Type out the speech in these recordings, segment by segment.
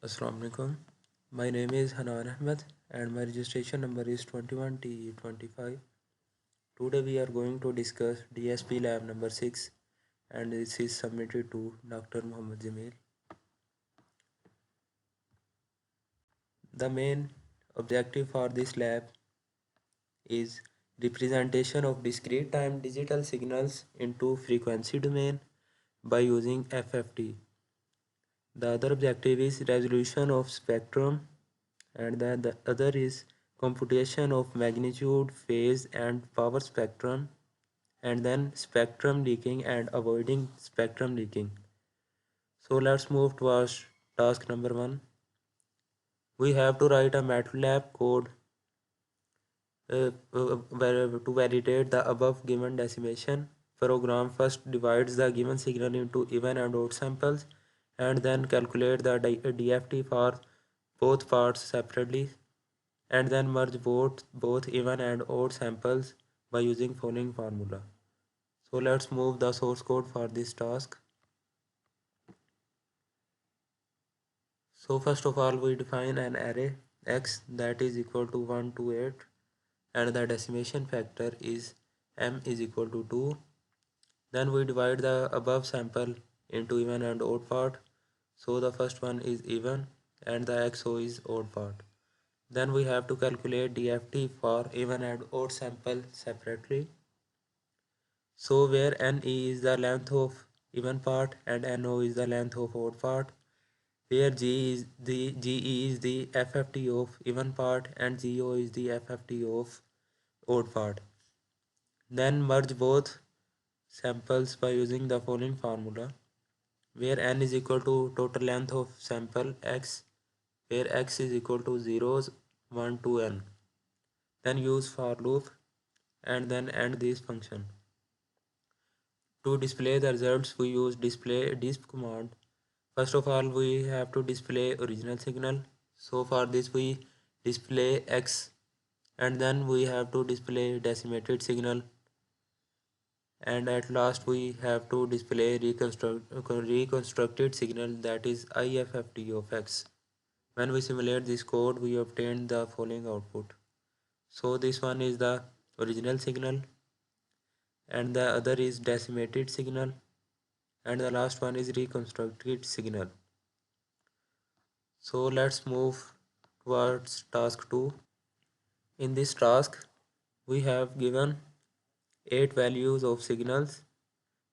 Assalamu alaikum. My name is Hanan Ahmad and my registration number is 21TE25. Today we are going to discuss DSP lab number 6 and this is submitted to Dr. Muhammad Jamil. The main objective for this lab is representation of discrete time digital signals into frequency domain by using FFT. The other objective is resolution of spectrum and then the other is computation of magnitude, phase and power spectrum, and then spectrum leaking and avoiding spectrum leaking. So let's move towards task number 1. We have to write a MATLAB code to validate the above given decimation. Program first divides the given signal into even and odd samples and then calculate the DFT for both parts separately and then merge both even and odd samples by using following formula. So let's move the source code for this task. So first of all we define an array x that is equal to 1 to 8 and the decimation factor is m is equal to 2. Then we divide the above sample into even and odd part. So the first one is even and the XO is odd part. Then we have to calculate DFT for even and odd sample separately. So where NE is the length of even part and NO is the length of odd part, where GE is the FFT of even part and GO is the FFT of odd part. Then merge both samples by using the following formula, where n is equal to total length of sample x, where x is equal to 0s 1 to n. Then use for loop and then end this function. To display the results we use display disp command. First of all we have to display original signal. So for this we display x and then we have to display decimated signal and at last we have to display reconstructed signal, that is IFFT of x. When we simulate this code we obtain the following output. So this one is the original signal and the other is decimated signal and the last one is reconstructed signal. So let's move towards task 2. In this task we have given 8 values of signals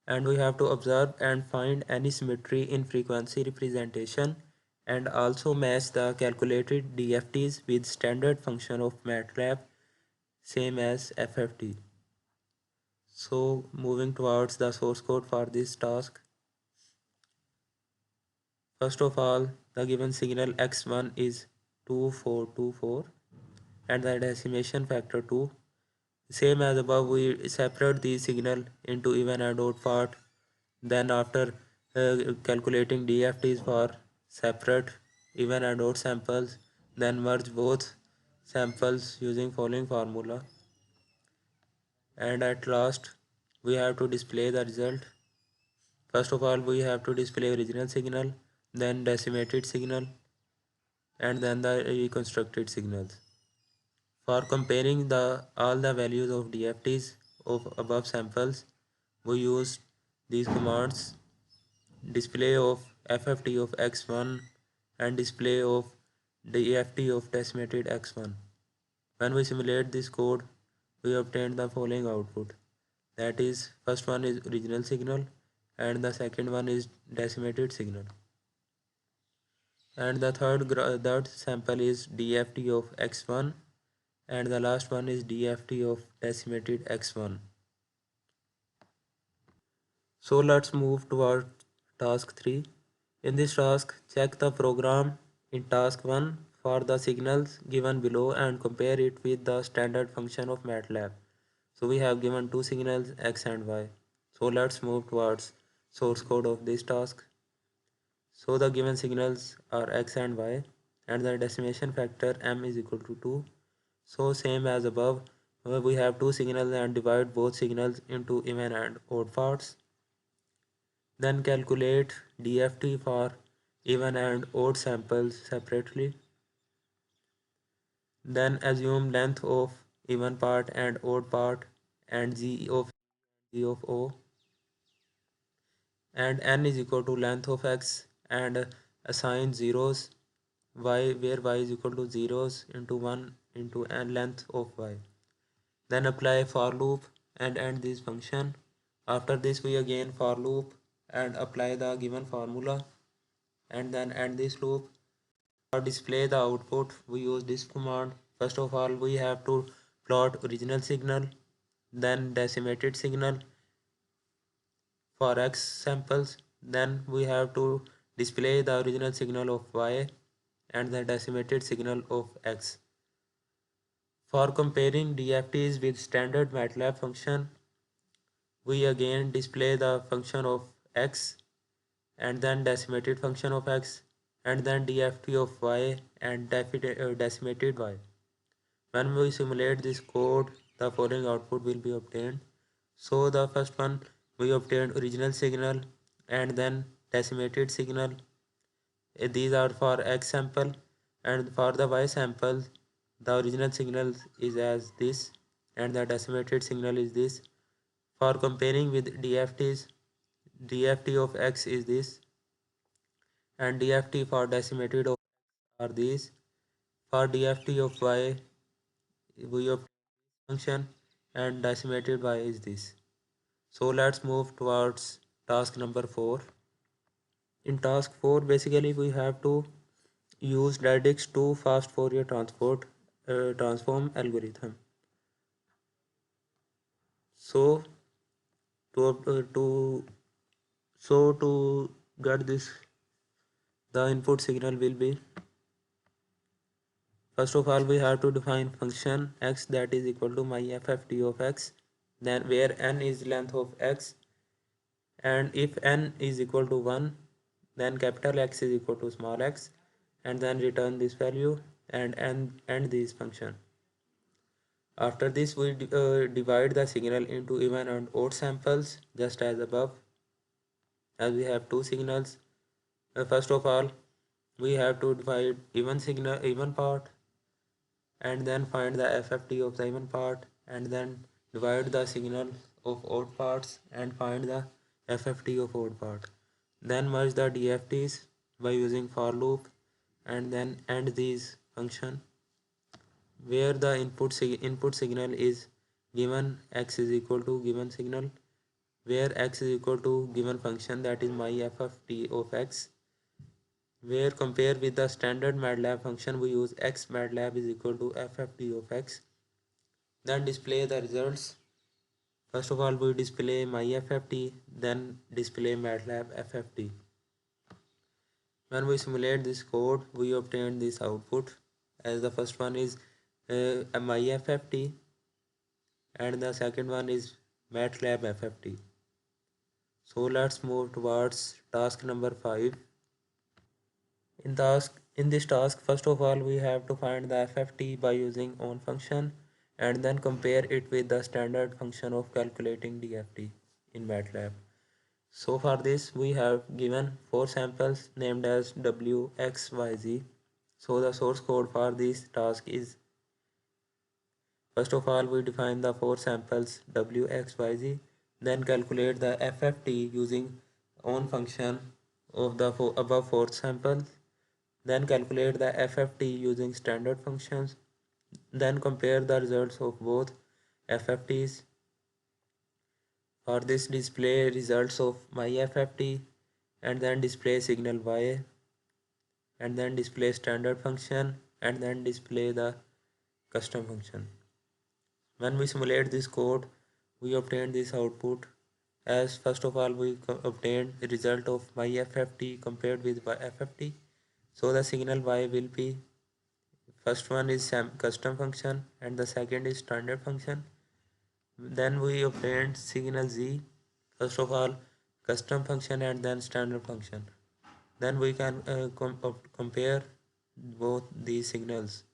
and we have to observe and find any symmetry in frequency representation and also match the calculated DFTs with standard function of MATLAB same as FFT. So moving towards the source code for this task. First of all the given signal x1 is 2424 and the decimation factor 2. Same as above we separate the signal into even and odd part. Then after calculating DFTs for separate even and odd samples, then merge both samples using following formula and at last we have to display the result. First of all we have to display original signal, then decimated signal and then the reconstructed signals. For comparing all the values of DFTs of above samples, we use these commands: display of FFT of x1 and display of DFT of decimated x1. When we simulate this code, we obtain the following output. That is, first one is original signal and the second one is decimated signal. And the third sample is DFT of x1 and the last one is DFT of decimated x1. So let's move toward task 3. In this task, check the program in task 1 for the signals given below and compare it with the standard function of MATLAB. So we have given two signals x and y. So let's move towards source code of this task. So the given signals are x and y and the decimation factor m is equal to 2. So same as above, we have two signals and divide both signals into even and odd parts. Then calculate DFT for even and odd samples separately. Then assume length of even part and odd part and g of O, and n is equal to length of x, and assign zeros y, where y is equal to zeros into 1 into n length of y. Then apply for loop and end this function. After this we again for loop and apply the given formula and then end this loop. For display the output we use this command. First of all we have to plot original signal, then decimated signal for x samples, then we have to display the original signal of y and the decimated signal of x. For comparing DFTs with standard MATLAB function, we again display the function of x and then decimated function of x and then DFT of y and decimated y. When we simulate this code, the following output will be obtained. So the first one, we obtained original signal and then decimated signal. These are for x sample, and for the y sample the original signal is as this and the decimated signal is this. For comparing with DFTs, DFT of x is this and DFT for decimated of are these. For DFT of y we obtain function and decimated by is this. So let's move towards task number 4. In task 4 basically we have to use radix to fast Fourier transform algorithm. So to to get this, the input signal will be, first of all we have to define function x that is equal to my FFT of x, then where n is length of x, and if n is equal to 1 then capital X is equal to small x, and then return this value and end this function. After this we divide the signal into even and odd samples just as above, as we have two signals. First of all we have to divide even part and then find the FFT of the even part, and then divide the signal of odd parts and find the FFT of odd part. Then merge the DFTs by using for loop and then end these function where the input signal is given x is equal to given signal, where x is equal to given function that is my FFT of x, where compare with the standard MATLAB function we use x MATLAB is equal to FFT of x. Then display the results. First of all we display my FFT, then display MATLAB FFT. When we simulate this code we obtain this output, as the first one is my FFT and the second one is MATLAB FFT. So let's move towards task number 5. In this task, first of all we have to find the FFT by using on function and then compare it with the standard function of calculating DFT in MATLAB. So for this we have given 4 samples named as W, X, Y, Z. So the source code for this task is, first of all we define the 4 samples W, X, Y, Z, then calculate the FFT using on function of the above 4 samples, then calculate the FFT using standard functions, then compare the results of both FFTs. For this display results of my FFT and then display signal Y and then display standard function and then display the custom function. When we simulate this code we obtain this output, as first of all we obtained the result of my FFT compared with FFT. So the signal Y will be, first one is custom function and the second is standard function. Then we obtained signal Z, first of all custom function and then standard function. Then we can compare both these signals.